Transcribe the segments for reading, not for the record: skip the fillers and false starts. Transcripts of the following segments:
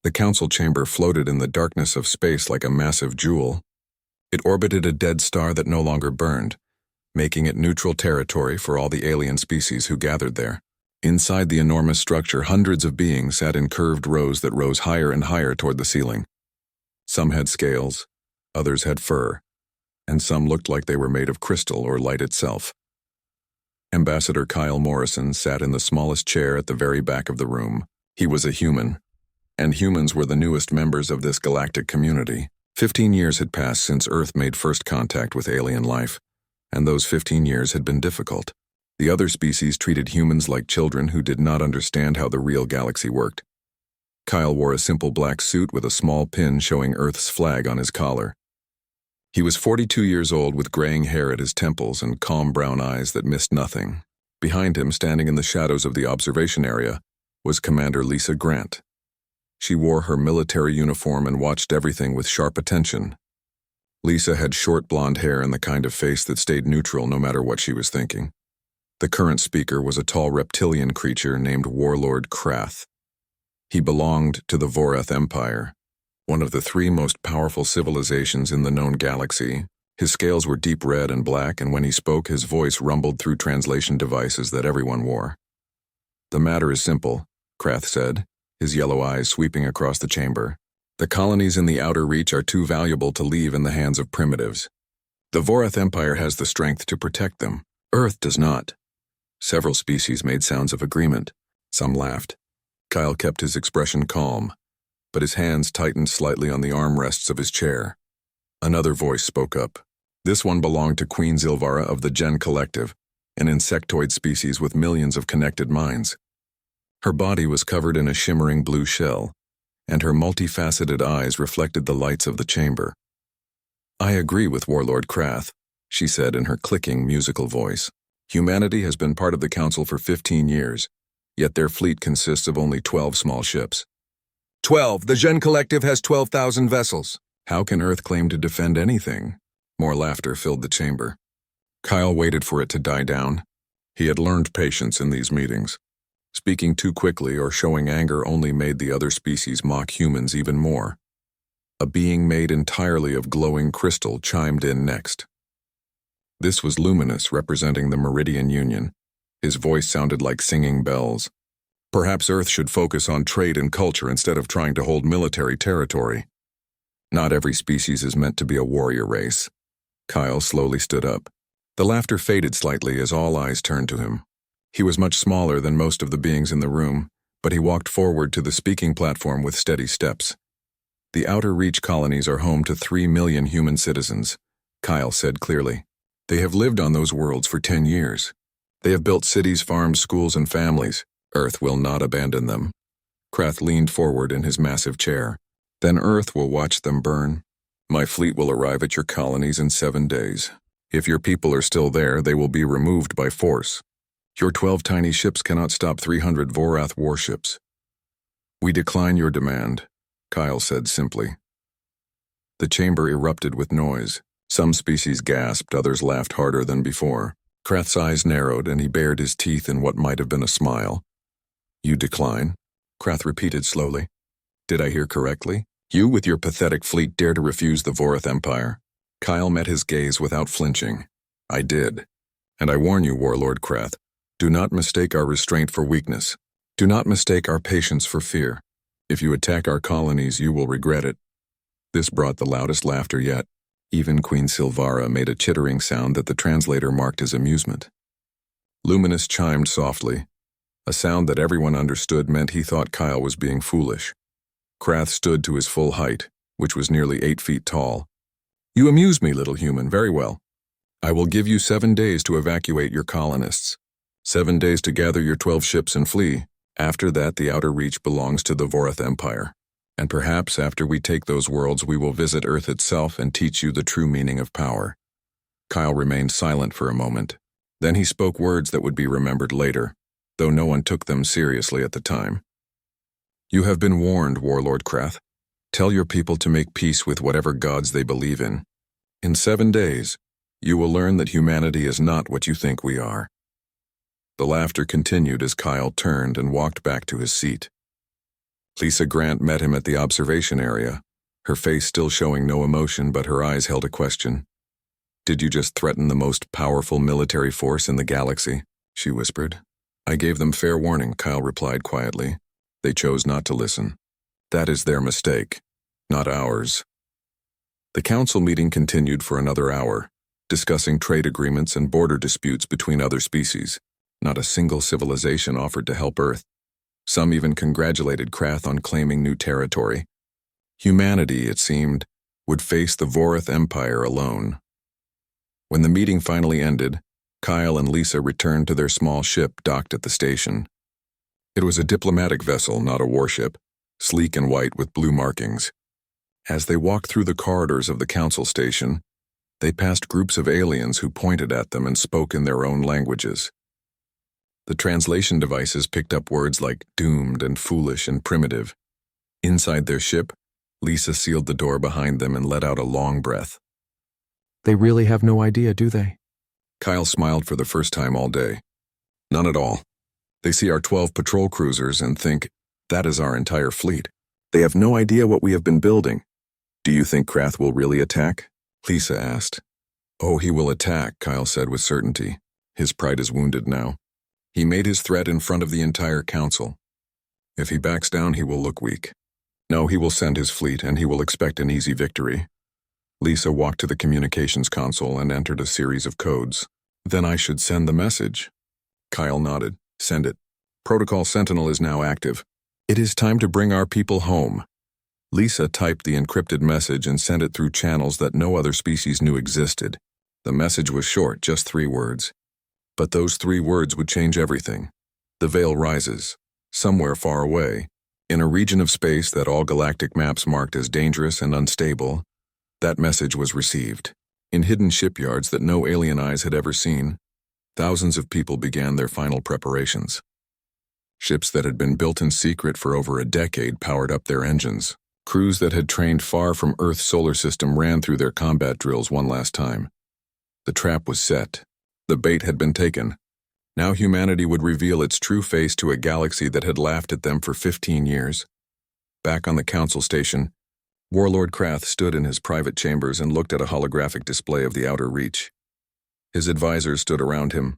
The council chamber floated in the darkness of space like a massive jewel. It orbited a dead star that no longer burned, making it neutral territory for all the alien species who gathered there. Inside the enormous structure, hundreds of beings sat in curved rows that rose higher and higher toward the ceiling. Some had scales, others had fur, and some looked like they were made of crystal or light itself. Ambassador Kyle Morrison sat in the smallest chair at the very back of the room. He was a human, and humans were the newest members of this galactic community. 15 years had passed since Earth made first contact with alien life, and those 15 years had been difficult. The other species treated humans like children who did not understand how the real galaxy worked. Kyle wore a simple black suit with a small pin showing Earth's flag on his collar. He was 42 years old with graying hair at his temples and calm brown eyes that missed nothing. Behind him, standing in the shadows of the observation area, was Commander Lisa Grant. She wore her military uniform and watched everything with sharp attention. Lisa had short blonde hair and the kind of face that stayed neutral no matter what she was thinking. The current speaker was a tall reptilian creature named Warlord Krath. He belonged to the Vorath Empire, one of the 3 most powerful civilizations in the known galaxy. His scales were deep red and black, and when he spoke, his voice rumbled through translation devices that everyone wore. "The matter is simple," Krath said, his yellow eyes sweeping across the chamber. "The colonies in the outer reach are too valuable to leave in the hands of primitives. The Vorath Empire has the strength to protect them. Earth does not." Several species made sounds of agreement. Some laughed. Kyle kept his expression calm, but his hands tightened slightly on the armrests of his chair. Another voice spoke up. This one belonged to Queen Zilvara of the Gen Collective, an insectoid species with millions of connected minds. Her body was covered in a shimmering blue shell, and her multifaceted eyes reflected the lights of the chamber. "I agree with Warlord Krath," she said in her clicking musical voice. "Humanity has been part of the Council for 15 years, yet their fleet consists of only 12 small ships." 12! The Gen Collective has 12,000 vessels. How can Earth claim to defend anything? More laughter filled the chamber. Kyle waited for it to die down. He had learned patience in these meetings. Speaking too quickly or showing anger only made the other species mock humans even more. A being made entirely of glowing crystal chimed in next. This was Luminous, representing the Meridian Union. His voice sounded like singing bells. "Perhaps Earth should focus on trade and culture instead of trying to hold military territory. Not every species is meant to be a warrior race." Kyle slowly stood up. The laughter faded slightly as all eyes turned to him. He was much smaller than most of the beings in the room, but he walked forward to the speaking platform with steady steps. "The Outer Reach colonies are home to 3 million human citizens," Kyle said clearly. "They have lived on those worlds for 10 years. They have built cities, farms, schools, and families. Earth will not abandon them." Krath leaned forward in his massive chair. "Then Earth will watch them burn. My fleet will arrive at your colonies in 7 days. If your people are still there, they will be removed by force. Your 12 tiny ships cannot stop 300 Vorath warships." "We decline your demand," Kyle said simply. The chamber erupted with noise. Some species gasped, others laughed harder than before. Krath's eyes narrowed, and he bared his teeth in what might have been a smile. "You decline?" Krath repeated slowly. "Did I hear correctly? You with your pathetic fleet dare to refuse the Vorath Empire?" Kyle met his gaze without flinching. "I did. And I warn you, Warlord Krath, do not mistake our restraint for weakness. Do not mistake our patience for fear. If you attack our colonies, you will regret it." This brought the loudest laughter yet. Even Queen Silvara made a chittering sound that the translator marked as amusement. Luminous chimed softly. A sound that everyone understood meant he thought Kyle was being foolish. Krath stood to his full height, which was nearly 8 feet tall. "You amuse me, little human, very well. I will give you 7 days to evacuate your colonists. 7 days to gather your 12 ships and flee. After that, the Outer Reach belongs to the Vorath Empire. And perhaps after we take those worlds, we will visit Earth itself and teach you the true meaning of power." Kyle remained silent for a moment. Then he spoke words that would be remembered later, though no one took them seriously at the time. "You have been warned, Warlord Krath. Tell your people to make peace with whatever gods they believe in. In 7 days, you will learn that humanity is not what you think we are." The laughter continued as Kyle turned and walked back to his seat. Lisa Grant met him at the observation area, her face still showing no emotion, but her eyes held a question. "Did you just threaten the most powerful military force in the galaxy?" she whispered. "I gave them fair warning," Kyle replied quietly. "They chose not to listen. That is their mistake, not ours." The council meeting continued for another hour, discussing trade agreements and border disputes between other species. Not a single civilization offered to help Earth. Some even congratulated Krath on claiming new territory. Humanity, it seemed, would face the Vorath Empire alone. When the meeting finally ended, Kyle and Lisa returned to their small ship docked at the station. It was a diplomatic vessel, not a warship, sleek and white with blue markings. As they walked through the corridors of the council station, they passed groups of aliens who pointed at them and spoke in their own languages. The translation devices picked up words like doomed and foolish and primitive. Inside their ship, Lisa sealed the door behind them and let out a long breath. They really have no idea, do they? Kyle smiled for the first time all day. None at all. They see our 12 patrol cruisers and think, that is our entire fleet. They have no idea what we have been building. "Do you think Krath will really attack?" Lisa asked. "Oh, he will attack," Kyle said with certainty. His pride is wounded now. He made his threat in front of the entire council. If he backs down, he will look weak. No, he will send his fleet, and he will expect an easy victory. Lisa walked to the communications console and entered a series of codes. "Then I should send the message." Kyle nodded. "Send it. Protocol Sentinel is now active. It is time to bring our people home." Lisa typed the encrypted message and sent it through channels that no other species knew existed. The message was short, just 3 words. But those 3 words would change everything. The veil rises, somewhere far away, in a region of space that all galactic maps marked as dangerous and unstable. That message was received. In hidden shipyards that no alien eyes had ever seen, thousands of people began their final preparations. Ships that had been built in secret for over a decade powered up their engines. Crews that had trained far from Earth's solar system ran through their combat drills one last time. The trap was set. The bait had been taken. Now humanity would reveal its true face to a galaxy that had laughed at them for 15 years. Back on the council station, Warlord Krath stood in his private chambers and looked at a holographic display of the outer reach. His advisors stood around him,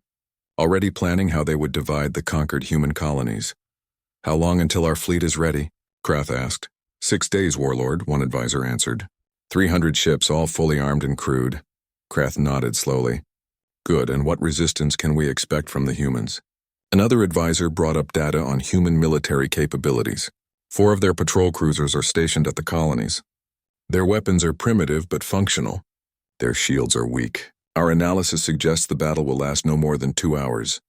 already planning how they would divide the conquered human colonies. "How long until our fleet is ready?" Krath asked. 6 days, Warlord, one advisor answered. 300 ships, all fully armed and crewed. Krath nodded slowly. "Good, and what resistance can we expect from the humans?" Another advisor brought up data on human military capabilities. 4 of their patrol cruisers are stationed at the colonies. Their weapons are primitive but functional. Their shields are weak. Our analysis suggests the battle will last no more than 2 hours.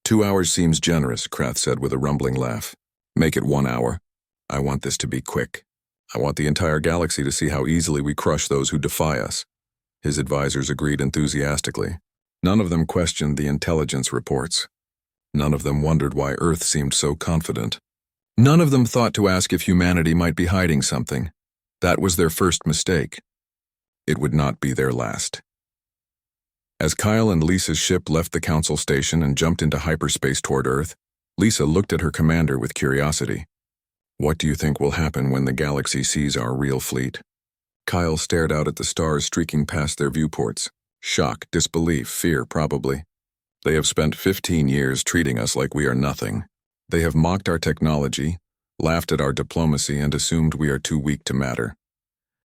2 hours seems generous, Krath said with a rumbling laugh. "Make it 1 hour. I want this to be quick. I want the entire galaxy to see how easily we crush those who defy us." His advisors agreed enthusiastically. None of them questioned the intelligence reports. None of them wondered why Earth seemed so confident. None of them thought to ask if humanity might be hiding something. That was their first mistake. It would not be their last. As Kyle and Lisa's ship left the council station and jumped into hyperspace toward Earth, Lisa looked at her commander with curiosity. "What do you think will happen when the galaxy sees our real fleet?" Kyle stared out at the stars streaking past their viewports. Shock, disbelief, fear, probably. They have spent 15 years treating us like we are nothing. They have mocked our technology, laughed at our diplomacy, and assumed we are too weak to matter.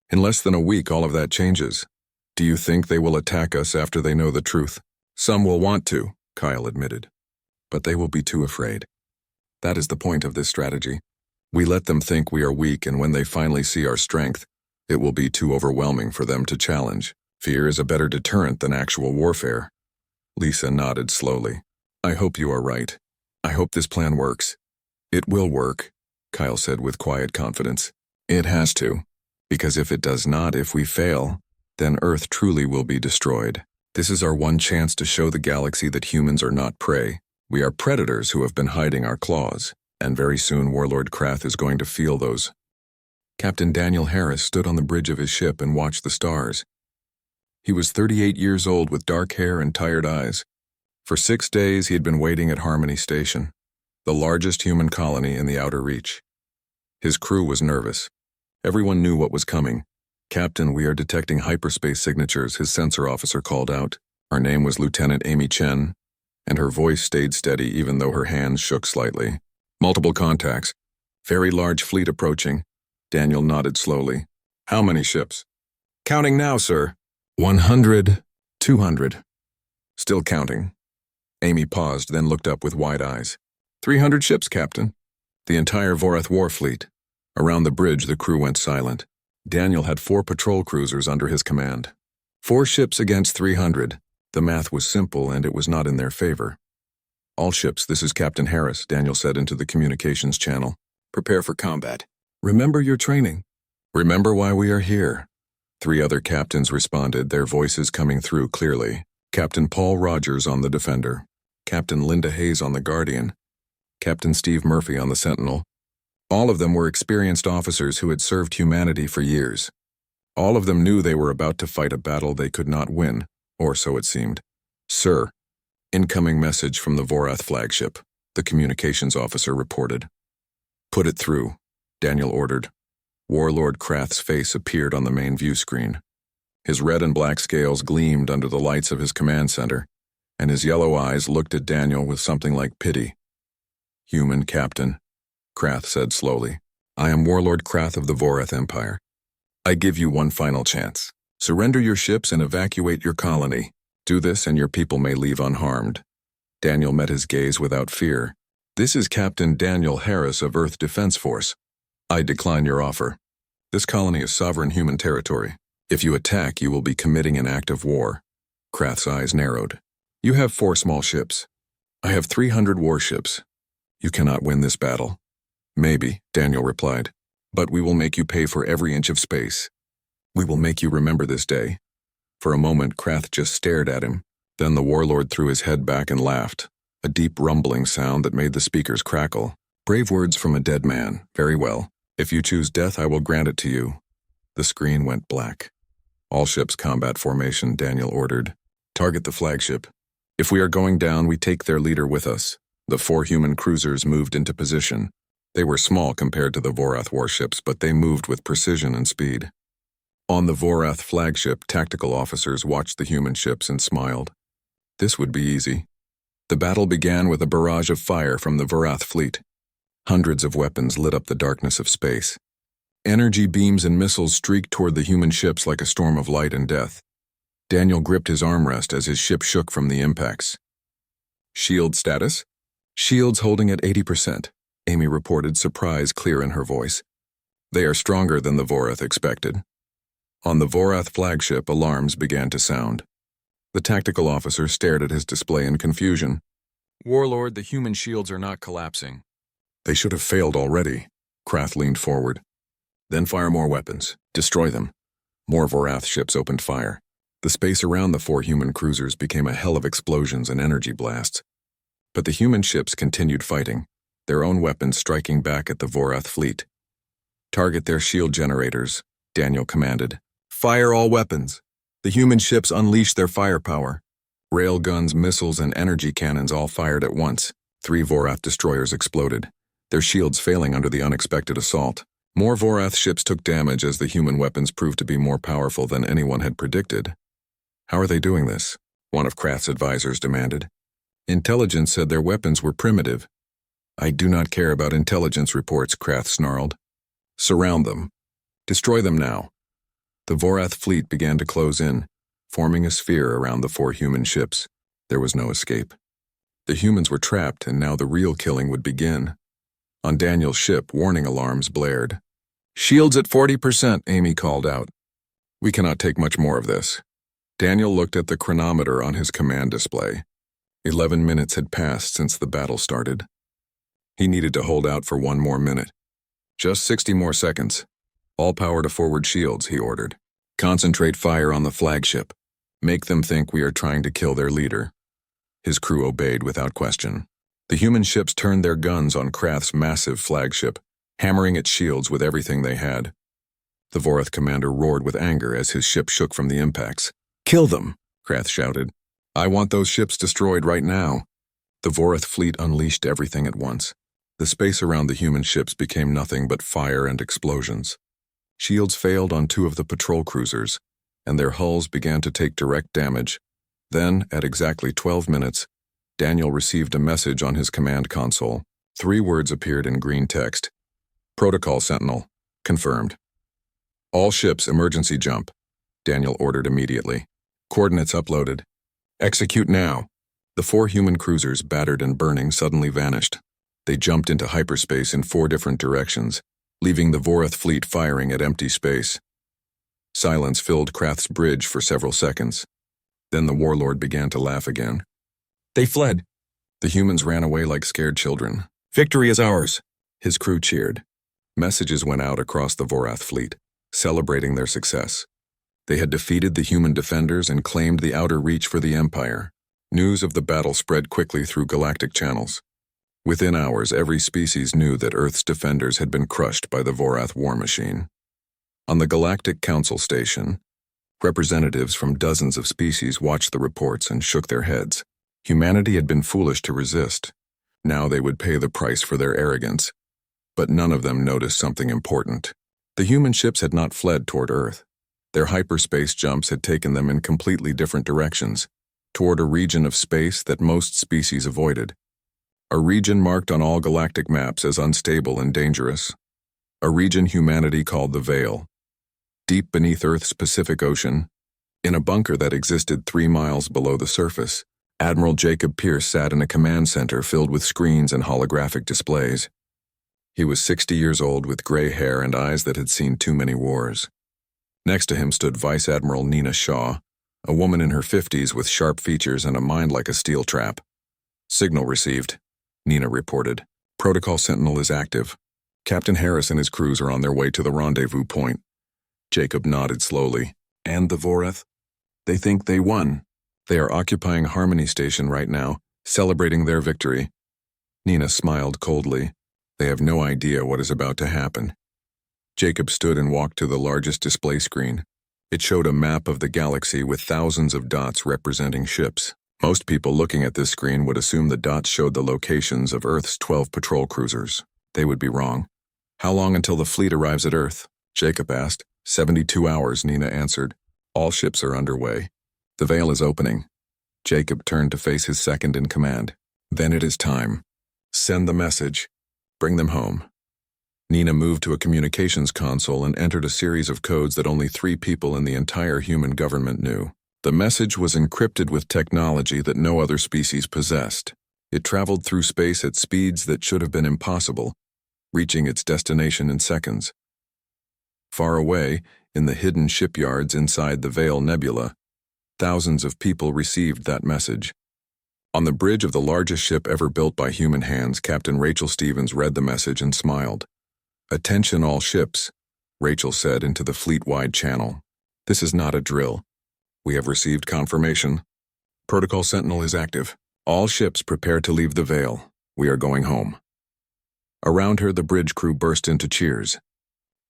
In less than a week, all of that changes. Do you think they will attack us after they know the truth? Some will want to, Kyle admitted. But they will be too afraid. That is the point of this strategy. We let them think we are weak, and when they finally see our strength, it will be too overwhelming for them to challenge. Fear is a better deterrent than actual warfare. Lisa nodded slowly. "I hope you are right. I hope this plan works." "It will work," Kyle said with quiet confidence. "It has to. Because if it does not, if we fail, then Earth truly will be destroyed. This is our one chance to show the galaxy that humans are not prey. We are predators who have been hiding our claws, and very soon Warlord Krath is going to feel those." Captain Daniel Harris stood on the bridge of his ship and watched the stars. He was 38 years old with dark hair and tired eyes. For 6 days he had been waiting at Harmony Station, the largest human colony in the outer reach. His crew was nervous. Everyone knew what was coming. "Captain, we are detecting hyperspace signatures," his sensor officer called out. Her name was Lieutenant Amy Chen, and her voice stayed steady even though her hands shook slightly. "Multiple contacts. Very large fleet approaching." Daniel nodded slowly. "How many ships?" "Counting now, sir." 100, 200. Still counting. Amy paused, then looked up with wide eyes. 300 ships, Captain. The entire Vorath war fleet. Around the bridge, the crew went silent. Daniel had 4 patrol cruisers under his command. 4 ships against 300. The math was simple, and it was not in their favor. "All ships, this is Captain Harris," Daniel said into the communications channel. "Prepare for combat. Remember your training. Remember why we are here." 3 other captains responded, their voices coming through clearly. Captain Paul Rogers on the Defender, Captain Linda Hayes on the Guardian, Captain Steve Murphy on the Sentinel. All of them were experienced officers who had served humanity for years. All of them knew they were about to fight a battle they could not win, or so it seemed. "Sir, incoming message from the Vorath flagship," the communications officer reported. "Put it through," Daniel ordered. Warlord Krath's face appeared on the main view screen. His red and black scales gleamed under the lights of his command center, and his yellow eyes looked at Daniel with something like pity. "Human Captain," Krath said slowly. "I am Warlord Krath of the Vorath Empire. I give you one final chance. Surrender your ships and evacuate your colony. Do this and your people may leave unharmed." Daniel met his gaze without fear. "This is Captain Daniel Harris of Earth Defense Force. I decline your offer. This colony is sovereign human territory. If you attack, you will be committing an act of war." Krath's eyes narrowed. "You have 4 small ships. I have 300 warships. You cannot win this battle." "Maybe," Daniel replied, "but we will make you pay for every inch of space. We will make you remember this day." For a moment, Krath just stared at him. Then the warlord threw his head back and laughed, a deep rumbling sound that made the speakers crackle. "Brave words from a dead man. Very well. If you choose death, I will grant it to you." The screen went black. "All ships combat formation," Daniel ordered. "Target the flagship. If we are going down, we take their leader with us." The 4 human cruisers moved into position. They were small compared to the Vorath warships, but they moved with precision and speed. On the Vorath flagship, tactical officers watched the human ships and smiled. This would be easy. The battle began with a barrage of fire from the Vorath fleet. Hundreds of weapons lit up the darkness of space. Energy beams and missiles streaked toward the human ships like a storm of light and death. Daniel gripped his armrest as his ship shook from the impacts. "Shield status?" "Shields holding at 80%, Amy reported, surprise clear in her voice. "They are stronger than the Vorath expected." On the Vorath flagship, alarms began to sound. The tactical officer stared at his display in confusion. "Warlord, the human shields are not collapsing." "They should have failed already." Krath leaned forward. "Then fire more weapons. Destroy them." More Vorath ships opened fire. The space around the 4 human cruisers became a hell of explosions and energy blasts. But the human ships continued fighting, their own weapons striking back at the Vorath fleet. "Target their shield generators," Daniel commanded. "Fire all weapons." The human ships unleashed their firepower. Rail guns, missiles, and energy cannons all fired at once. 3 Vorath destroyers exploded, their shields failing under the unexpected assault. More Vorath ships took damage as the human weapons proved to be more powerful than anyone had predicted. "How are they doing this?" one of Krath's advisors demanded. "Intelligence said their weapons were primitive." "I do not care about intelligence reports," Krath snarled. "Surround them. Destroy them now." The Vorath fleet began to close in, forming a sphere around the 4 human ships. There was no escape. The humans were trapped, and now the real killing would begin. On Daniel's ship, warning alarms blared. "Shields at 40%, Amy called out. "We cannot take much more of this." Daniel looked at the chronometer on his command display. 11 minutes had passed since the battle started. He needed to hold out for 1 more minute. "Just 60 more seconds. All power to forward shields," he ordered. "Concentrate fire on the flagship. Make them think we are trying to kill their leader." His crew obeyed without question. The human ships turned their guns on Krath's massive flagship, hammering its shields with everything they had. The Vorath commander roared with anger as his ship shook from the impacts. "Kill them!" Krath shouted. "I want those ships destroyed right now." The Vorath fleet unleashed everything at once. The space around the human ships became nothing but fire and explosions. Shields failed on 2 of the patrol cruisers, and their hulls began to take direct damage. Then, at exactly 12 minutes, Daniel received a message on his command console. 3 words appeared in green text. Protocol Sentinel. Confirmed. All ships emergency jump. Daniel ordered immediately. Coordinates uploaded. Execute now. The 4 human cruisers, battered and burning, suddenly vanished. They jumped into hyperspace in 4 different directions, leaving the Vorath fleet firing at empty space. Silence filled Krath's bridge for several seconds. Then the warlord began to laugh again. They fled. The humans ran away like scared children. Victory is ours. His crew cheered. Messages went out across the Vorath fleet, celebrating their success. They had defeated the human defenders and claimed the outer reach for the Empire. News of the battle spread quickly through galactic channels. Within hours, every species knew that Earth's defenders had been crushed by the Vorath war machine. On the Galactic Council station, representatives from dozens of species watched the reports and shook their heads. Humanity had been foolish to resist. Now they would pay the price for their arrogance. But none of them noticed something important. The human ships had not fled toward Earth. Their hyperspace jumps had taken them in completely different directions, toward a region of space that most species avoided. A region marked on all galactic maps as unstable and dangerous. A region humanity called the Veil. Deep beneath Earth's Pacific Ocean, in a bunker that existed 3 miles below the surface, Admiral Jacob Pierce sat in a command center filled with screens and holographic displays. He was 60 years old with gray hair and eyes that had seen too many wars. Next to him stood Vice Admiral Nina Shaw, a woman in her 50s with sharp features and a mind like a steel trap. Signal received, Nina reported. Protocol Sentinel is active. Captain Harris and his crews are on their way to the rendezvous point. Jacob nodded slowly. And the Vorath? They think they won. They are occupying Harmony Station right now, celebrating their victory. Nina smiled coldly. They have no idea what is about to happen. Jacob stood and walked to the largest display screen. It showed a map of the galaxy with thousands of dots representing ships. Most people looking at this screen would assume the dots showed the locations of Earth's 12 patrol cruisers. They would be wrong. How long until the fleet arrives at Earth? Jacob asked. 72 hours, Nina answered. All ships are underway. The veil is opening. Jacob turned to face his second in command. Then it is time. Send the message. Bring them home. Nina moved to a communications console and entered a series of codes that only 3 people in the entire human government knew. The message was encrypted with technology that no other species possessed. It traveled through space at speeds that should have been impossible, reaching its destination in seconds. Far away, in the hidden shipyards inside the Veil Nebula, thousands of people received that message. On the bridge of the largest ship ever built by human hands, Captain Rachel Stevens read the message and smiled. Attention all ships, Rachel said into the fleet-wide channel. This is not a drill. We have received confirmation. Protocol Sentinel is active. All ships prepare to leave the Veil. We are going home. Around her, the bridge crew burst into cheers.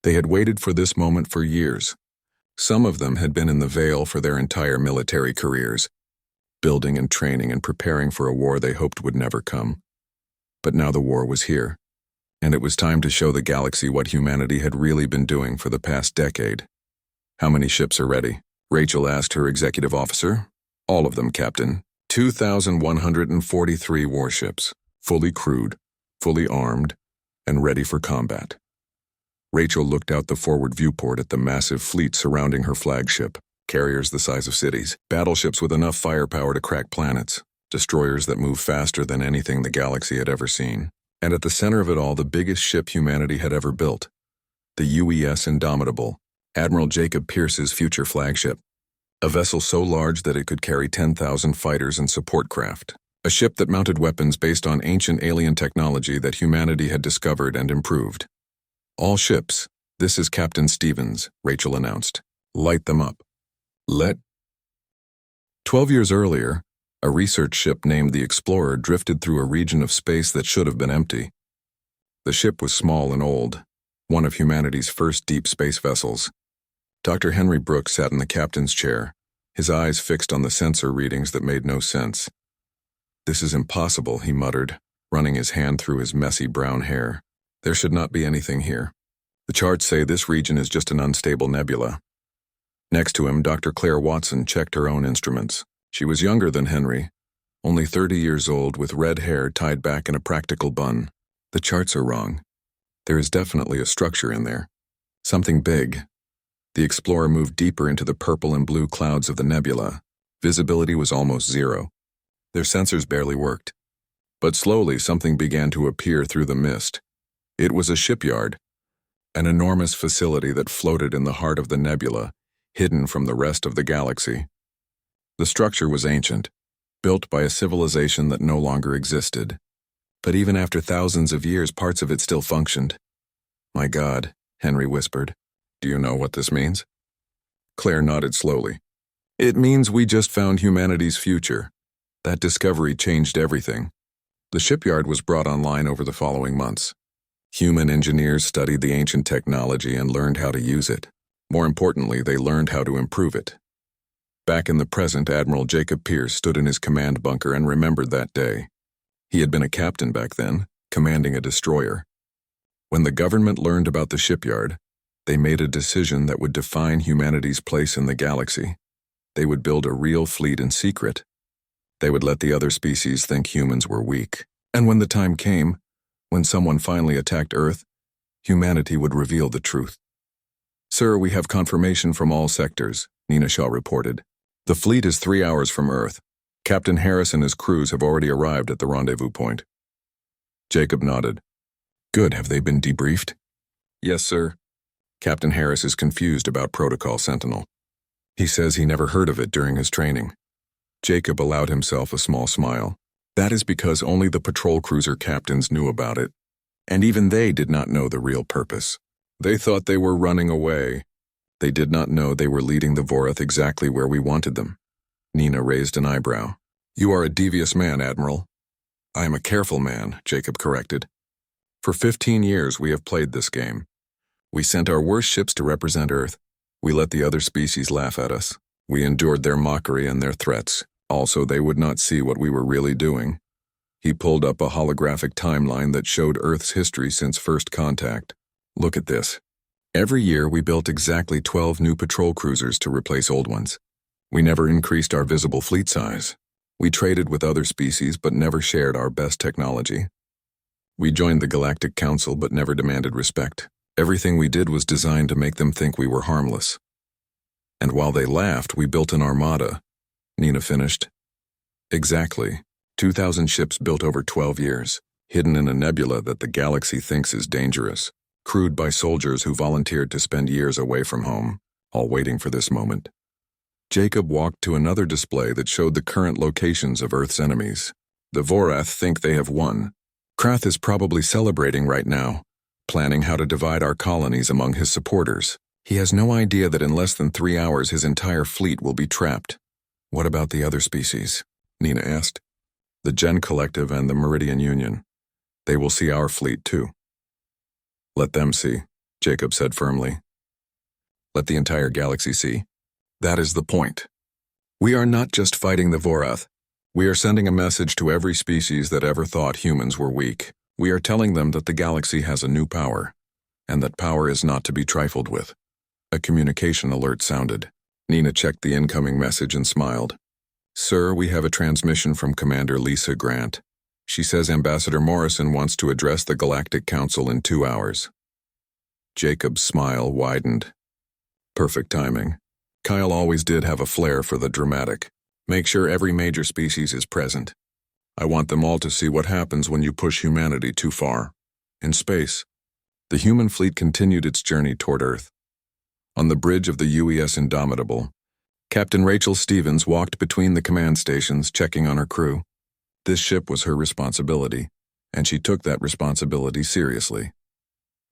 They had waited for this moment for years. Some of them had been in the Veil for their entire military careers, building and training and preparing for a war they hoped would never come. But now the war was here, and it was time to show the galaxy what humanity had really been doing for the past decade. How many ships are ready? Rachel asked her executive officer. All of them, Captain. 2,143 warships, fully crewed, fully armed, and ready for combat. Rachel looked out the forward viewport at the massive fleet surrounding her flagship, carriers the size of cities, battleships with enough firepower to crack planets, destroyers that move faster than anything the galaxy had ever seen. And at the center of it all, the biggest ship humanity had ever built, the UES Indomitable, Admiral Jacob Pierce's future flagship. A vessel so large that it could carry 10,000 fighters and support craft. A ship that mounted weapons based on ancient alien technology that humanity had discovered and improved. All ships, this is Captain Stevens, Rachel announced. Light them up. 12 years earlier, a research ship named the Explorer drifted through a region of space that should have been empty. The ship was small and old, one of humanity's first deep space vessels. Dr. Henry Brooks sat in the captain's chair, his eyes fixed on the sensor readings that made no sense. This is impossible, he muttered. running his hand through his messy brown hair. There should not be anything here. The charts say this region is just an unstable nebula. Next to him, Dr. Claire Watson checked her own instruments. She was younger than Henry, only 30 years old with red hair tied back in a practical bun. The charts are wrong. There is definitely a structure in there. Something big. The explorer moved deeper into the purple and blue clouds of the nebula. Visibility was almost zero. Their sensors barely worked. But slowly something began to appear through the mist. It was a shipyard, an enormous facility that floated in the heart of the nebula, hidden from the rest of the galaxy. The structure was ancient, built by a civilization that no longer existed. But even after thousands of years, parts of it still functioned. "My God," Henry whispered. "Do you know what this means?" Claire nodded slowly. "It means we just found humanity's future. That discovery changed everything." The shipyard was brought online over the following months. Human engineers studied the ancient technology and learned how to use it. More importantly, they learned how to improve it. Back in the present, Admiral Jacob Pierce stood in his command bunker and remembered that day. He had been a captain back then, commanding a destroyer. When the government learned about the shipyard, they made a decision that would define humanity's place in the galaxy. They would build a real fleet in secret. They would let the other species think humans were weak. And when the time came, when someone finally attacked Earth, humanity would reveal the truth. "Sir, we have confirmation from all sectors," Nina Shaw reported. "The fleet is 3 hours from Earth. Captain Harris and his crews have already arrived at the rendezvous point." Jacob nodded. "Good, have they been debriefed?" "Yes, sir. Captain Harris is confused about Protocol Sentinel. He says he never heard of it during his training." Jacob allowed himself a small smile. That is because only the patrol cruiser captains knew about it, and even they did not know the real purpose. They thought they were running away. They did not know they were leading the Vorath exactly where we wanted them. Nina raised an eyebrow. "You are a devious man, Admiral." "I am a careful man," Jacob corrected. "For 15 years we have played this game. We sent our worst ships to represent Earth. We let the other species laugh at us. We endured their mockery and their threats. Also, they would not see what we were really doing." He pulled up a holographic timeline that showed Earth's history since first contact. "Look at this. Every year we built exactly 12 new patrol cruisers to replace old ones. We never increased our visible fleet size. We traded with other species but never shared our best technology. We joined the Galactic Council but never demanded respect. Everything we did was designed to make them think we were harmless. And while they laughed, we built an armada," Nina finished. "Exactly. 2,000 ships built over 12 years, hidden in a nebula that the galaxy thinks is dangerous, crewed by soldiers who volunteered to spend years away from home, all waiting for this moment." Jacob walked to another display that showed the current locations of Earth's enemies. "The Vorath think they have won. Krath is probably celebrating right now, planning how to divide our colonies among his supporters. He has no idea that in less than 3 hours his entire fleet will be trapped." "What about the other species?" Nina asked. "The Gen Collective and the Meridian Union. They will see our fleet too." "Let them see," Jacob said firmly. "Let the entire galaxy see. That is the point. We are not just fighting the Vorath. We are sending a message to every species that ever thought humans were weak. We are telling them that the galaxy has a new power, and that power is not to be trifled with." A communication alert sounded. Nina checked the incoming message and smiled. "Sir, we have a transmission from Commander Lisa Grant. She says Ambassador Morrison wants to address the Galactic Council in 2 hours." Jacob's smile widened. Perfect timing. Kyle always did have a flair for the dramatic. Make sure every major species is present. I want them all to see what happens when you push humanity too far. In space, the human fleet continued its journey toward Earth. On the bridge of the UES Indomitable, Captain Rachel Stevens walked between the command stations, checking on her crew. This ship was her responsibility, and she took that responsibility seriously.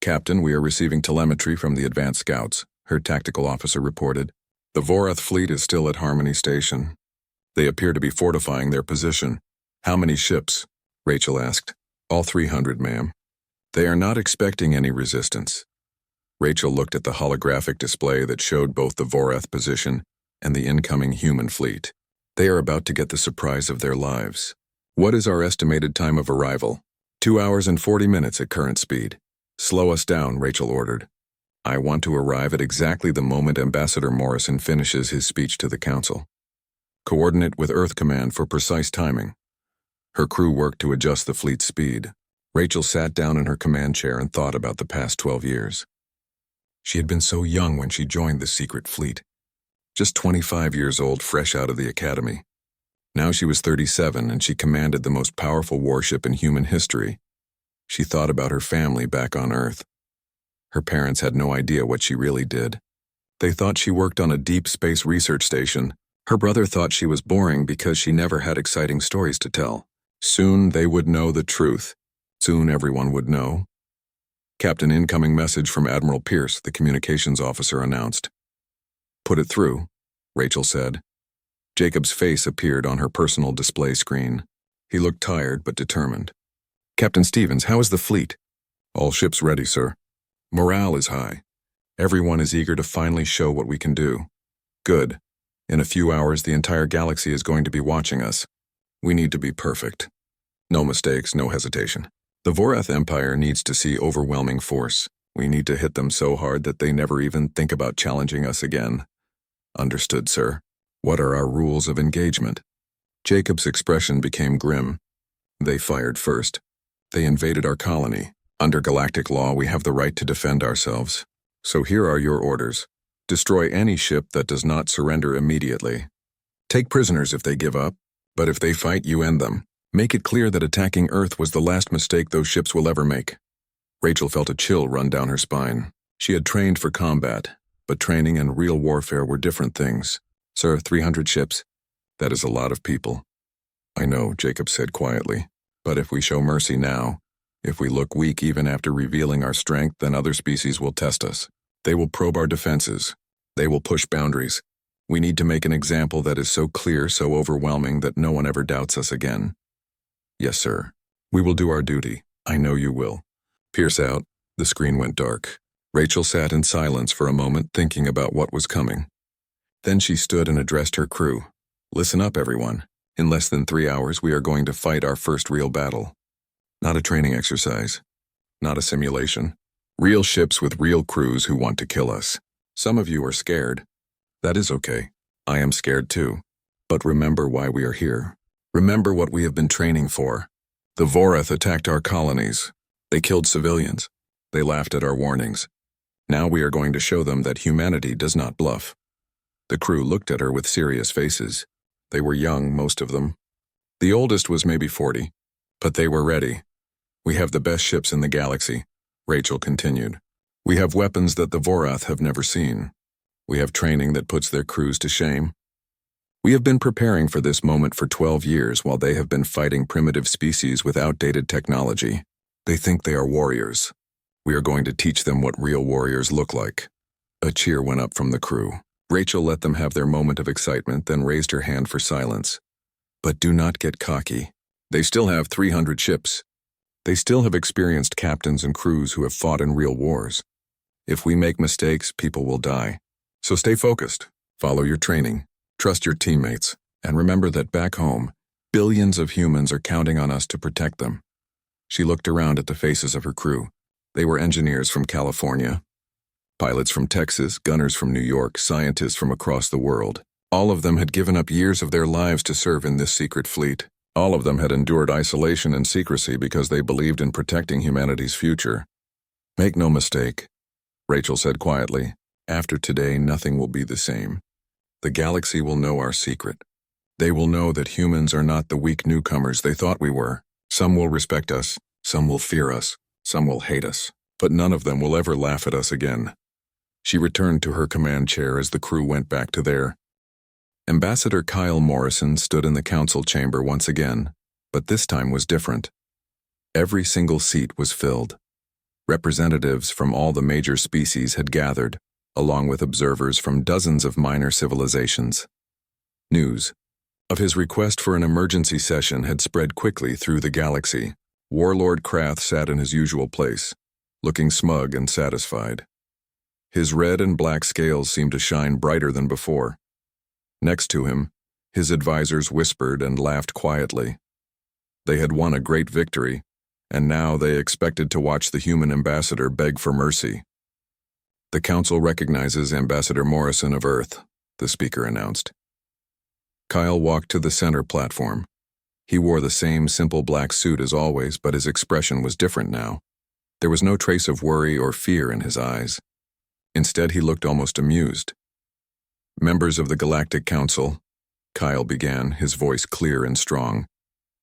"Captain, we are receiving telemetry from the advanced scouts," her tactical officer reported. "The Vorath fleet is still at Harmony Station. They appear to be fortifying their position." "How many ships?" Rachel asked. "All 300, ma'am. They are not expecting any resistance." Rachel looked at the holographic display that showed both the Vorath position and the incoming human fleet. "They are about to get the surprise of their lives." What is our estimated time of arrival? 2 hours and 40 minutes at current speed. Slow us down, Rachel ordered. I want to arrive at exactly the moment Ambassador Morrison finishes his speech to the Council. Coordinate with Earth Command for precise timing. Her crew worked to adjust the fleet's speed. Rachel sat down in her command chair and thought about the past 12 years. She had been so young when she joined the secret fleet. Just 25 years old, fresh out of the academy. Now she was 37 and she commanded the most powerful warship in human history. She thought about her family back on Earth. Her parents had no idea what she really did. They thought she worked on a deep space research station. Her brother thought she was boring because she never had exciting stories to tell. Soon they would know the truth. Soon everyone would know. Captain, incoming message from Admiral Pierce, the communications officer announced. Put it through, Rachel said. Jacob's face appeared on her personal display screen. He looked tired but determined. Captain Stevens, how is the fleet? All ships ready, sir. Morale is high. Everyone is eager to finally show what we can do. Good. In a few hours, the entire galaxy is going to be watching us. We need to be perfect. No mistakes, no hesitation. The Vorath Empire needs to see overwhelming force. We need to hit them so hard that they never even think about challenging us again. Understood, sir. What are our rules of engagement? Jacob's expression became grim. They fired first. They invaded our colony. Under galactic law, we have the right to defend ourselves. So here are your orders. Destroy any ship that does not surrender immediately. Take prisoners if they give up, but if they fight, you end them. Make it clear that attacking Earth was the last mistake those ships will ever make. Rachel felt a chill run down her spine. She had trained for combat, but training and real warfare were different things. Sir, 300 ships? That is a lot of people. I know, Jacob said quietly. But if we show mercy now, if we look weak even after revealing our strength, then other species will test us. They will probe our defenses. They will push boundaries. We need to make an example that is so clear, so overwhelming that no one ever doubts us again. Yes, sir. We will do our duty. I know you will. Pierce out. The screen went dark. Rachel sat in silence for a moment, thinking about what was coming. Then she stood and addressed her crew. Listen up, everyone. In less than 3 hours, we are going to fight our first real battle. Not a training exercise. Not a simulation. Real ships with real crews who want to kill us. Some of you are scared. That is okay. I am scared too. But remember why we are here. Remember what we have been training for. The Vorath attacked our colonies. They killed civilians. They laughed at our warnings. Now we are going to show them that humanity does not bluff. The crew looked at her with serious faces. They were young, most of them. The oldest was maybe 40. But they were ready. We have the best ships in the galaxy, Rachel continued. We have weapons that the Vorath have never seen. We have training that puts their crews to shame. We have been preparing for this moment for 12 years while they have been fighting primitive species with outdated technology. They think they are warriors. We are going to teach them what real warriors look like. A cheer went up from the crew. Rachel let them have their moment of excitement, then raised her hand for silence. But do not get cocky. They still have 300 ships. They still have experienced captains and crews who have fought in real wars. If we make mistakes, people will die. So stay focused. Follow your training. Trust your teammates. And remember that back home, billions of humans are counting on us to protect them. She looked around at the faces of her crew. They were engineers from California, pilots from Texas, gunners from New York, scientists from across the world. All of them had given up years of their lives to serve in this secret fleet. All of them had endured isolation and secrecy because they believed in protecting humanity's future. Make no mistake, Rachel said quietly. After today, nothing will be the same. The galaxy will know our secret. They will know that humans are not the weak newcomers they thought we were. Some will respect us, some will fear us, some will hate us, but none of them will ever laugh at us again. She returned to her command chair as the crew went back to their. Ambassador Kyle Morrison stood in the council chamber once again, but this time was different. Every single seat was filled. Representatives from all the major species had gathered, along with observers from dozens of minor civilizations. News of his request for an emergency session had spread quickly through the galaxy. Warlord Krath sat in his usual place, looking smug and satisfied. His red and black scales seemed to shine brighter than before. Next to him, his advisors whispered and laughed quietly. They had won a great victory, and now they expected to watch the human ambassador beg for mercy. "The Council recognizes Ambassador Morrison of Earth," the speaker announced. Kyle walked to the center platform. He wore the same simple black suit as always, but his expression was different now. There was no trace of worry or fear in his eyes. Instead, he looked almost amused. "Members of the Galactic Council," Kyle began, his voice clear and strong.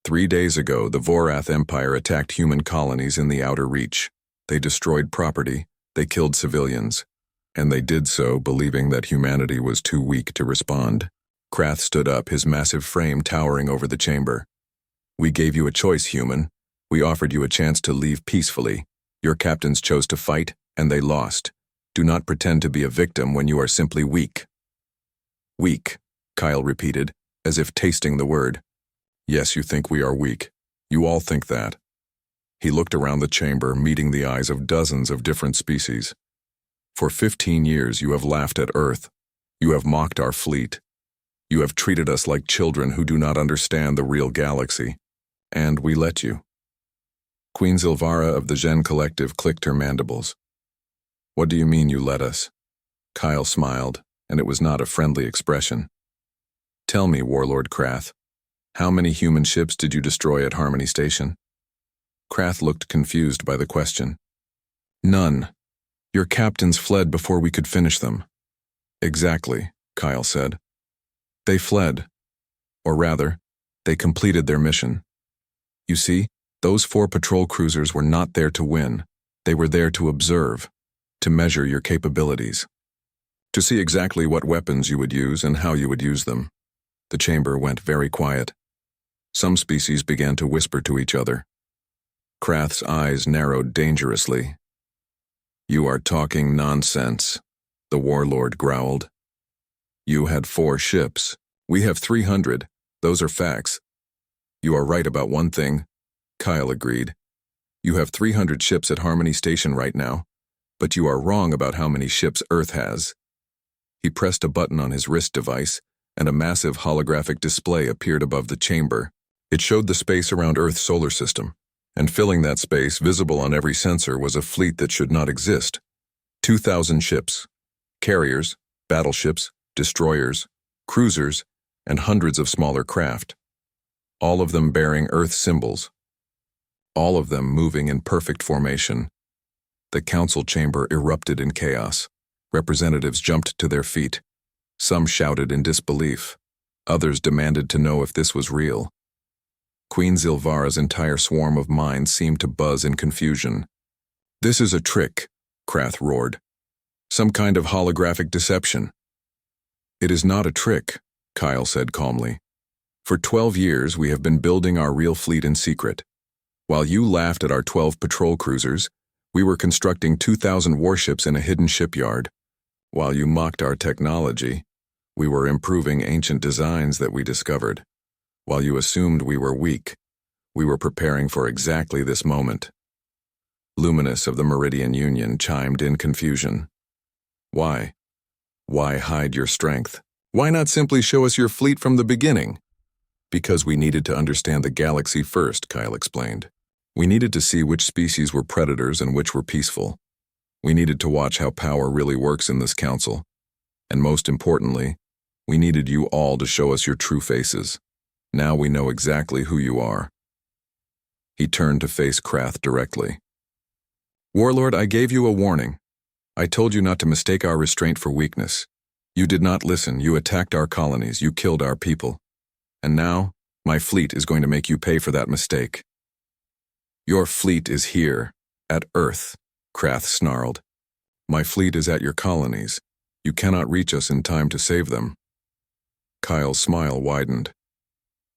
"3 days ago, the Vorath Empire attacked human colonies in the Outer Reach. They destroyed property, they killed civilians, and they did so believing that humanity was too weak to respond." Krath stood up, his massive frame towering over the chamber. "We gave you a choice, human. We offered you a chance to leave peacefully. Your captains chose to fight, and they lost. Do not pretend to be a victim when you are simply weak." "Weak," Kyle repeated, as if tasting the word. "Yes, you think we are weak. You all think that." He looked around the chamber, meeting the eyes of dozens of different species. "For 15 years you have laughed at Earth. You have mocked our fleet. You have treated us like children who do not understand the real galaxy. And we let you." Queen Zilvara of the Gen Collective clicked her mandibles. "What do you mean you let us?" Kyle smiled, and it was not a friendly expression. "Tell me, Warlord Krath, how many human ships did you destroy at Harmony Station?" Krath looked confused by the question. "None. Your captains fled before we could finish them." "Exactly," Kyle said. "They fled. Or rather, they completed their mission. You see, those 4 patrol cruisers were not there to win. They were there to observe, to measure your capabilities, to see exactly what weapons you would use and how you would use them." The chamber went very quiet. Some species began to whisper to each other. Krath's eyes narrowed dangerously. "You are talking nonsense," the warlord growled. "You had 4 ships. We have 300. Those are facts." "You are right about one thing," Kyle agreed. "You have 300 ships at Harmony Station right now, but you are wrong about how many ships Earth has." He pressed a button on his wrist device, and a massive holographic display appeared above the chamber. It showed the space around Earth's solar system, and filling that space, visible on every sensor, was a fleet that should not exist. 2,000 ships, carriers, battleships, destroyers, cruisers, and hundreds of smaller craft, all of them bearing Earth symbols, all of them moving in perfect formation. The council chamber erupted in chaos. Representatives jumped to their feet. Some shouted in disbelief. Others demanded to know if this was real. Queen Zilvara's entire swarm of minds seemed to buzz in confusion. "This is a trick," Krath roared. "Some kind of holographic deception." "It is not a trick," Kyle said calmly. "For 12 years we have been building our real fleet in secret. While you laughed at our 12 patrol cruisers, we were constructing 2,000 warships in a hidden shipyard. While you mocked our technology, we were improving ancient designs that we discovered. While you assumed we were weak, we were preparing for exactly this moment." Luminous of the Meridian Union chimed in confusion. "Why? Why hide your strength? Why not simply show us your fleet from the beginning?" "Because we needed to understand the galaxy first," Kyle explained. "We needed to see which species were predators and which were peaceful. We needed to watch how power really works in this council. And most importantly, we needed you all to show us your true faces. Now we know exactly who you are." He turned to face Krath directly. "Warlord, I gave you a warning. I told you not to mistake our restraint for weakness. You did not listen. You attacked our colonies. You killed our people. And now, my fleet is going to make you pay for that mistake." "Your fleet is here, at Earth," Krath snarled. "My fleet is at your colonies. You cannot reach us in time to save them." Kyle's smile widened.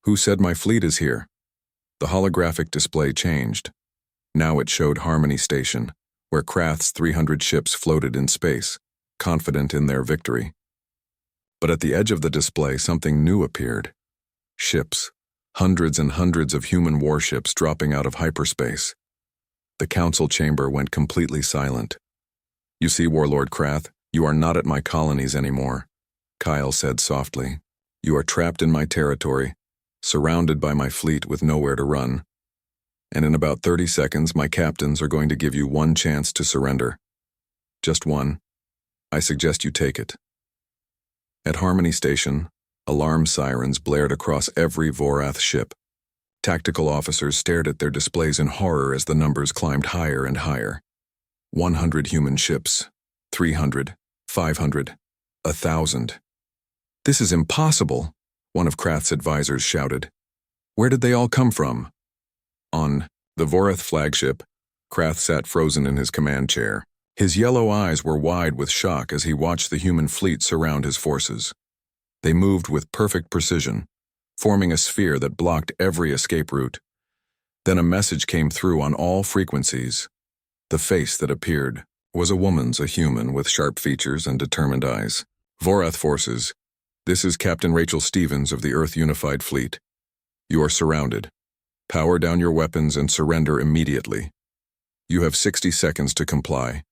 "Who said my fleet is here?" The holographic display changed. Now it showed Harmony Station, where Krath's 300 ships floated in space, confident in their victory. But at the edge of the display, something new appeared. Ships, hundreds and hundreds of human warships dropping out of hyperspace. The council chamber went completely silent. "You see, Warlord Krath, you are not at my colonies anymore," Kyle said softly. "You are trapped in my territory, surrounded by my fleet with nowhere to run. And in about 30 seconds, my captains are going to give you one chance to surrender. Just one. I suggest you take it. At Harmony Station, alarm sirens blared across every Vorath ship. Tactical officers stared at their displays in horror as the numbers climbed higher and higher. 100 human ships, 300, 500, 1,000. This is impossible, one of Krath's advisors shouted. Where did they all come from? On the Vorath flagship, Krath sat frozen in his command chair. His yellow eyes were wide with shock as he watched the human fleet surround his forces. They moved with perfect precision, forming a sphere that blocked every escape route. Then a message came through on all frequencies. The face that appeared was a human with sharp features and determined eyes. Vorath forces, this is Captain Rachel Stevens of the Earth Unified Fleet. You are surrounded. Power down your weapons and surrender immediately. You have 60 seconds to comply.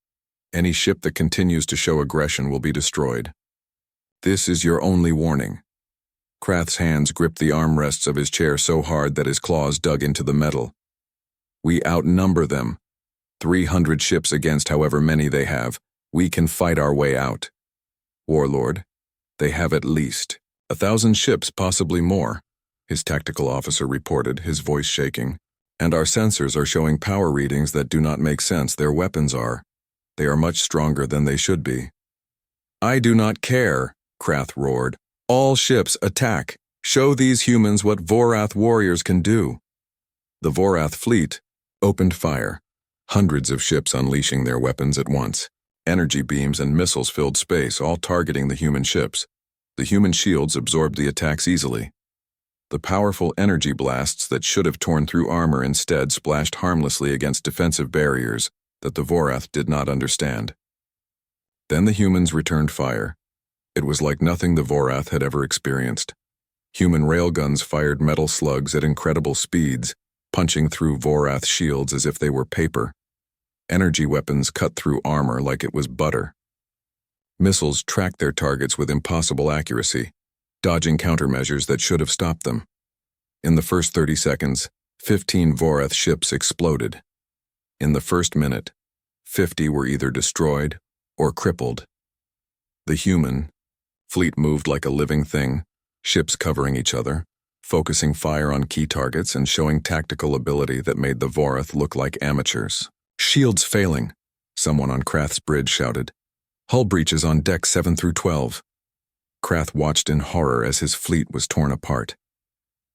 Any ship that continues to show aggression will be destroyed. This is your only warning. Krath's hands gripped the armrests of his chair so hard that his claws dug into the metal. We outnumber them. 300 ships against however many they have. We can fight our way out. Warlord, they have at least 1,000 ships, possibly more, his tactical officer reported, his voice shaking. And our sensors are showing power readings that do not make sense. Their weapons are. They are much stronger than they should be. I do not care, Krath roared. All ships attack. Show these humans what Vorath warriors can do. The Vorath fleet opened fire, hundreds of ships unleashing their weapons at once. Energy beams and missiles filled space, all targeting the human ships. The human shields absorbed the attacks easily. The powerful energy blasts that should have torn through armor instead splashed harmlessly against defensive barriers that the Vorath did not understand. Then the humans returned fire. It was like nothing the Vorath had ever experienced. Human railguns fired metal slugs at incredible speeds, punching through Vorath shields as if they were paper. Energy weapons cut through armor like it was butter. Missiles tracked their targets with impossible accuracy, dodging countermeasures that should have stopped them. In the first 30 seconds, 15 Vorath ships exploded. In the first minute, 50 were either destroyed or crippled. The human fleet moved like a living thing, ships covering each other, focusing fire on key targets and showing tactical ability that made the Vorath look like amateurs. Shields failing, someone on Krath's bridge shouted. Hull breaches on deck 7 through 12. Krath watched in horror as his fleet was torn apart.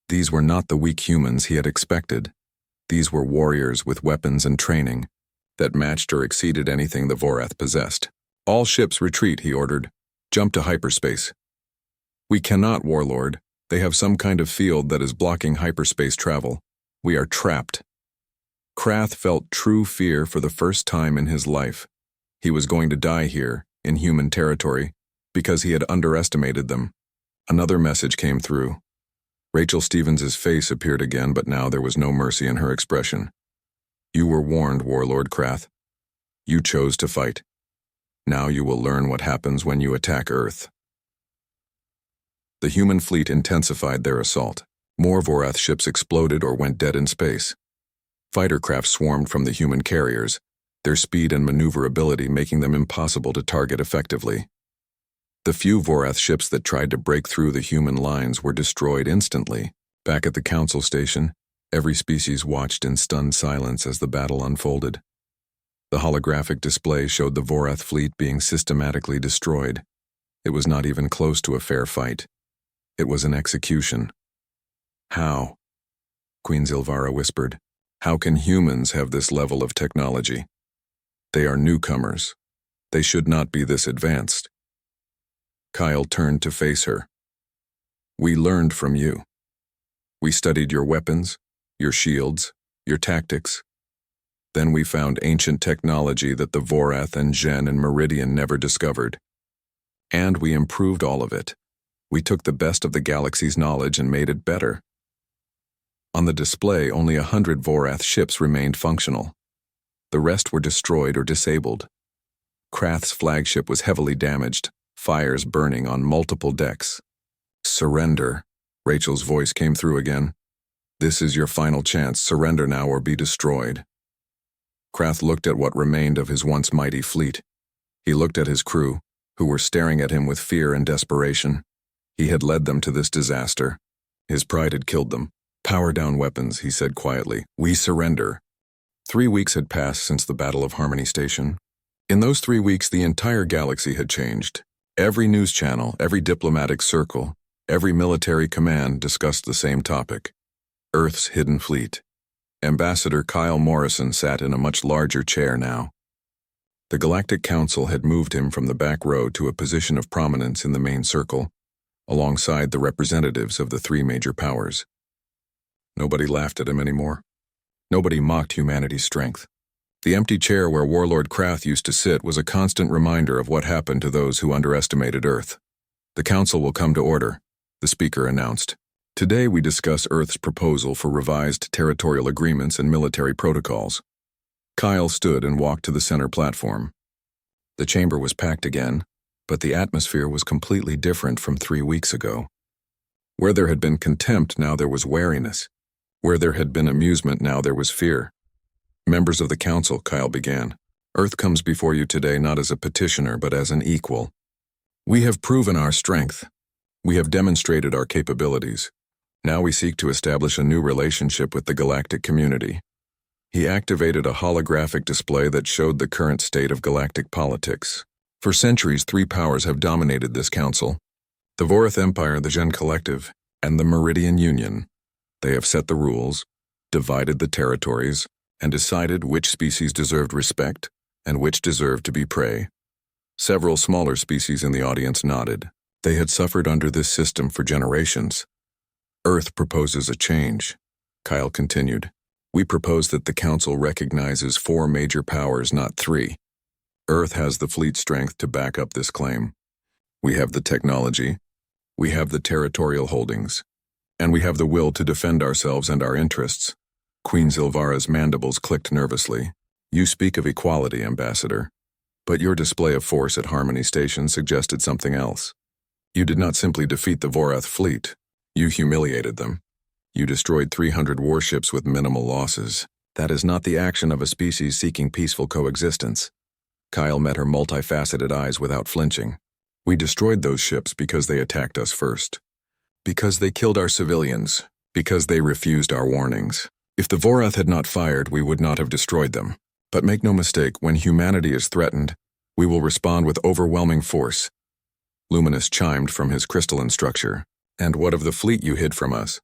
These were not the weak humans he had expected. These were warriors with weapons and training that matched or exceeded anything the Vorath possessed. All ships retreat, he ordered. Jump to hyperspace. We cannot, Warlord. They have some kind of field that is blocking hyperspace travel. We are trapped. Krath felt true fear for the first time in his life. He was going to die here, in human territory, because he had underestimated them. Another message came through. Rachel Stevens' face appeared again, but now there was no mercy in her expression. You were warned, Warlord Krath. You chose to fight. Now you will learn what happens when you attack Earth. The human fleet intensified their assault. More Vorath ships exploded or went dead in space. Fighter craft swarmed from the human carriers, their speed and maneuverability making them impossible to target effectively. The few Vorath ships that tried to break through the human lines were destroyed instantly. Back at the council station, every species watched in stunned silence as the battle unfolded. The holographic display showed the Vorath fleet being systematically destroyed. It was not even close to a fair fight. It was an execution. How? Queen Zilvara whispered. How can humans have this level of technology? They are newcomers. They should not be this advanced. Kyle turned to face her. We learned from you. We studied your weapons, your shields, your tactics. Then we found ancient technology that the Vorath and Gen and Meridian never discovered. And we improved all of it. We took the best of the galaxy's knowledge and made it better. On the display, only 100 Vorath ships remained functional. The rest were destroyed or disabled. Krath's flagship was heavily damaged, fires burning on multiple decks. Surrender, Rachel's voice came through again. This is your final chance. Surrender now or be destroyed. Krath looked at what remained of his once mighty fleet. He looked at his crew, who were staring at him with fear and desperation. He had led them to this disaster. His pride had killed them. Power down weapons, he said quietly. We surrender. 3 weeks had passed since the Battle of Harmony Station. In those 3 weeks, the entire galaxy had changed. Every news channel, every diplomatic circle, every military command discussed the same topic: Earth's hidden fleet. Ambassador Kyle Morrison sat in a much larger chair now. The Galactic Council had moved him from the back row to a position of prominence in the main circle, alongside the representatives of the 3 major powers. Nobody laughed at him anymore. Nobody mocked humanity's strength. The empty chair where Warlord Krath used to sit was a constant reminder of what happened to those who underestimated Earth. The Council will come to order, the speaker announced. Today we discuss Earth's proposal for revised territorial agreements and military protocols. Kyle stood and walked to the center platform. The chamber was packed again, but the atmosphere was completely different from 3 weeks ago. Where there had been contempt, now there was wariness. Where there had been amusement, now there was fear. Members of the Council, Kyle began. Earth comes before you today not as a petitioner, but as an equal. We have proven our strength. We have demonstrated our capabilities. Now we seek to establish a new relationship with the galactic community. He activated a holographic display that showed the current state of galactic politics. For centuries, 3 powers have dominated this council: the Vorath Empire, the Gen Collective, and the Meridian Union. They have set the rules, divided the territories, and decided which species deserved respect and which deserved to be prey. Several smaller species in the audience nodded. They had suffered under this system for generations. Earth proposes a change, Kyle continued. We propose that the Council recognizes 4 major powers, not 3. Earth has the fleet strength to back up this claim. We have the technology, we have the territorial holdings, and we have the will to defend ourselves and our interests. Queen Zilvara's mandibles clicked nervously. You speak of equality, Ambassador, but your display of force at Harmony Station suggested something else. You did not simply defeat the Vorath fleet. You humiliated them. You destroyed 300 warships with minimal losses. That is not the action of a species seeking peaceful coexistence. Kyle met her multifaceted eyes without flinching. We destroyed those ships because they attacked us first. Because they killed our civilians. Because they refused our warnings. If the Vorath had not fired, we would not have destroyed them. But make no mistake, when humanity is threatened, we will respond with overwhelming force. Luminous chimed from his crystalline structure. And what of the fleet you hid from us?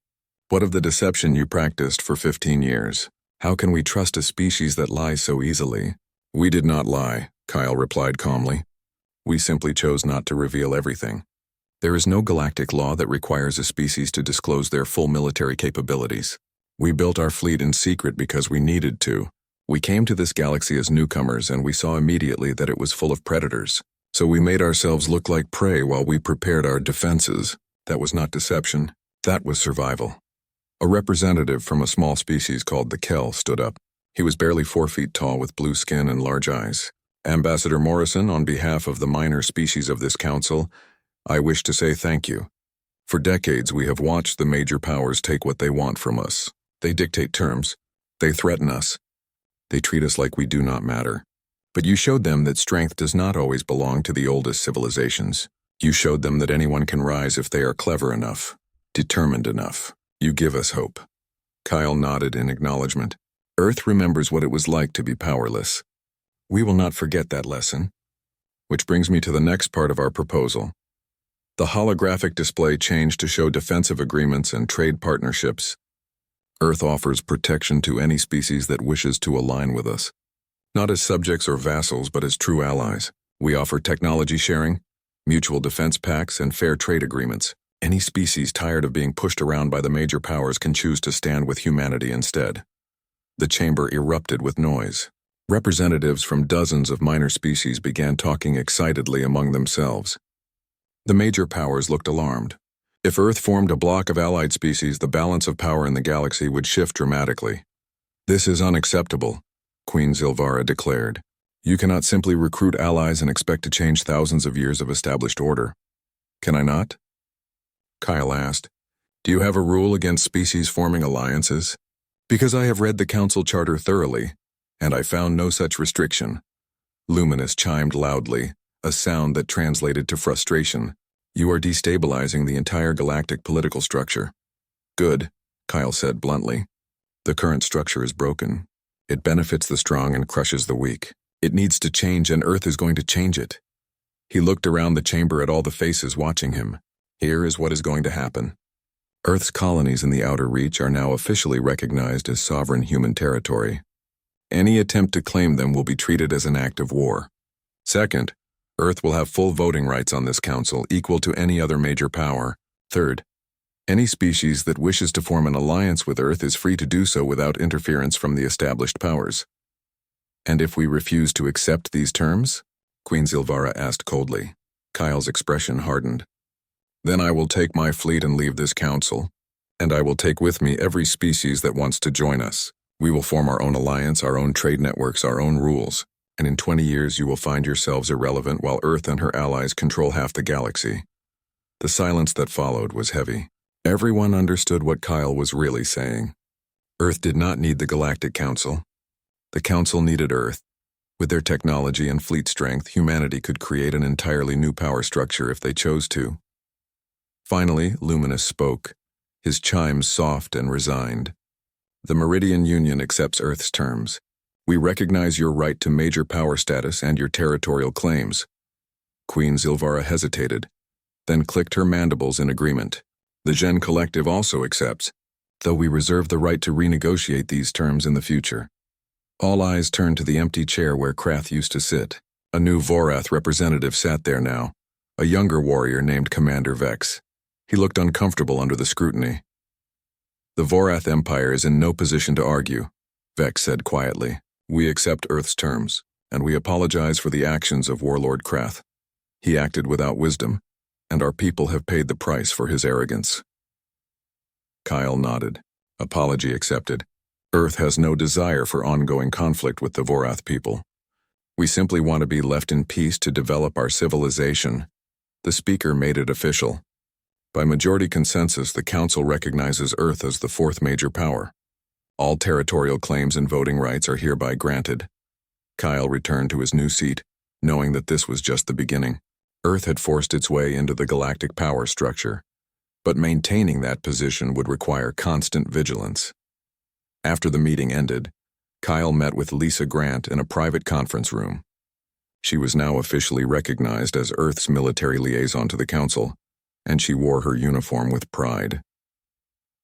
What of the deception you practiced for 15 years? How can we trust a species that lies so easily? We did not lie, Kyle replied calmly. We simply chose not to reveal everything. There is no galactic law that requires a species to disclose their full military capabilities. We built our fleet in secret because we needed to. We came to this galaxy as newcomers and we saw immediately that it was full of predators. So we made ourselves look like prey while we prepared our defenses. That was not deception. That was survival. A representative from a small species called the Kell stood up. He was barely 4 feet tall with blue skin and large eyes. Ambassador Morrison, on behalf of the minor species of this council, I wish to say thank you. For decades we have watched the major powers take what they want from us. They dictate terms. They threaten us. They treat us like we do not matter. But you showed them that strength does not always belong to the oldest civilizations. You showed them that anyone can rise if they are clever enough, determined enough. You give us hope. Kyle nodded in acknowledgement. Earth remembers what it was like to be powerless. We will not forget that lesson. Which brings me to the next part of our proposal. The holographic display changed to show defensive agreements and trade partnerships. Earth offers protection to any species that wishes to align with us. Not as subjects or vassals, but as true allies. We offer technology sharing, mutual defense pacts, and fair trade agreements. Any species tired of being pushed around by the major powers can choose to stand with humanity instead. The chamber erupted with noise. Representatives from dozens of minor species began talking excitedly among themselves. The major powers looked alarmed. If Earth formed a block of allied species, the balance of power in the galaxy would shift dramatically. This is unacceptable, Queen Zilvara declared. You cannot simply recruit allies and expect to change thousands of years of established order. Can I not? Kyle asked. Do you have a rule against species forming alliances? Because I have read the Council Charter thoroughly, and I found no such restriction. Luminous chimed loudly, a sound that translated to frustration. You are destabilizing the entire galactic political structure. Good, Kyle said bluntly. The current structure is broken. It benefits the strong and crushes the weak. It needs to change, and Earth is going to change it. He looked around the chamber at all the faces watching him. Here is what is going to happen. Earth's colonies in the outer reach are now officially recognized as sovereign human territory. Any attempt to claim them will be treated as an act of war. Second, Earth will have full voting rights on this council, equal to any other major power. Third, any species that wishes to form an alliance with Earth is free to do so without interference from the established powers. And if we refuse to accept these terms? Queen Zilvara asked coldly. Kyle's expression hardened. Then I will take my fleet and leave this council, and I will take with me every species that wants to join us. We will form our own alliance, our own trade networks, our own rules, and in 20 years you will find yourselves irrelevant while Earth and her allies control half the galaxy. The silence that followed was heavy. Everyone understood what Kyle was really saying. Earth did not need the Galactic Council. The Council needed Earth. With their technology and fleet strength, humanity could create an entirely new power structure if they chose to. Finally, Luminous spoke, his chimes soft and resigned. The Meridian Union accepts Earth's terms. We recognize your right to major power status and your territorial claims. Queen Zilvara hesitated, then clicked her mandibles in agreement. The Gen Collective also accepts, though we reserve the right to renegotiate these terms in the future. All eyes turned to the empty chair where Krath used to sit. A new Vorath representative sat there now, a younger warrior named Commander Vex. He looked uncomfortable under the scrutiny. The Vorath Empire is in no position to argue, Vex said quietly. We accept Earth's terms, and we apologize for the actions of Warlord Krath. He acted without wisdom, and our people have paid the price for his arrogance. Kyle nodded. Apology accepted. Earth has no desire for ongoing conflict with the Vorath people. We simply want to be left in peace to develop our civilization. The speaker made it official. By majority consensus, the Council recognizes Earth as the fourth major power. All territorial claims and voting rights are hereby granted. Kyle returned to his new seat, knowing that this was just the beginning. Earth had forced its way into the galactic power structure, but maintaining that position would require constant vigilance. After the meeting ended, Kyle met with Lisa Grant in a private conference room. She was now officially recognized as Earth's military liaison to the Council, and she wore her uniform with pride.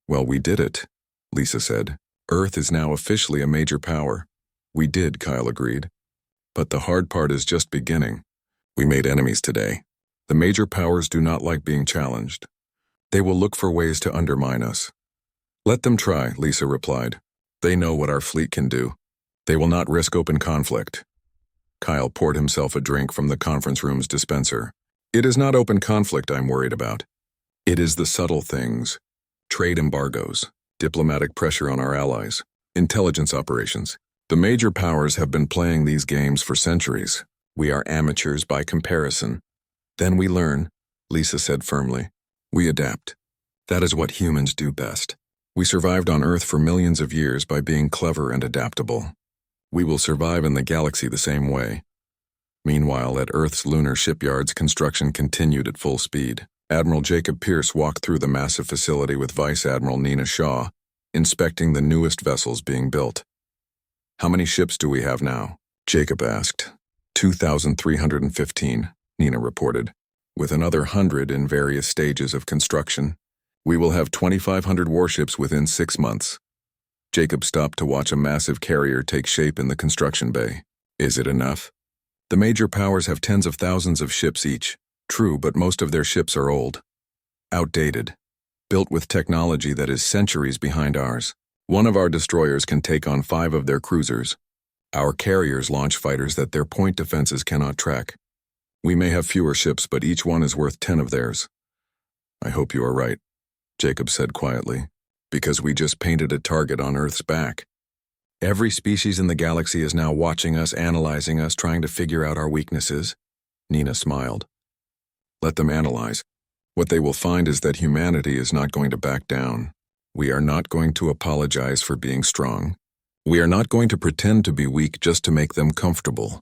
Well, we did it, Lisa said. Earth is now officially a major power. We did, Kyle agreed. But the hard part is just beginning. We made enemies today. The major powers do not like being challenged. They will look for ways to undermine us. Let them try, Lisa replied. They know what our fleet can do. They will not risk open conflict. Kyle poured himself a drink from the conference room's dispenser. It is not open conflict I'm worried about. It is the subtle things. Trade embargoes, diplomatic pressure on our allies, intelligence operations. The major powers have been playing these games for centuries. We are amateurs by comparison. Then we learn, Lisa said firmly. We adapt. That is what humans do best. We survived on Earth for millions of years by being clever and adaptable. We will survive in the galaxy the same way. Meanwhile, at Earth's lunar shipyards, construction continued at full speed. Admiral Jacob Pierce walked through the massive facility with Vice Admiral Nina Shaw, inspecting the newest vessels being built. How many ships do we have now? Jacob asked. 2,315, Nina reported, with another 100 in various stages of construction. We will have 2,500 warships within 6 months. Jacob stopped to watch a massive carrier take shape in the construction bay. Is it enough? The major powers have tens of thousands of ships each. True, but most of their ships are old. Outdated. Built with technology that is centuries behind ours. One of our destroyers can take on 5 of their cruisers. Our carriers launch fighters that their point defenses cannot track. We may have fewer ships, but each one is worth 10 of theirs. I hope you are right, Jacob said quietly, because we just painted a target on Earth's back. Every species in the galaxy is now watching us, analyzing us, trying to figure out our weaknesses. Nina smiled. Let them analyze. What they will find is that humanity is not going to back down. We are not going to apologize for being strong. We are not going to pretend to be weak just to make them comfortable.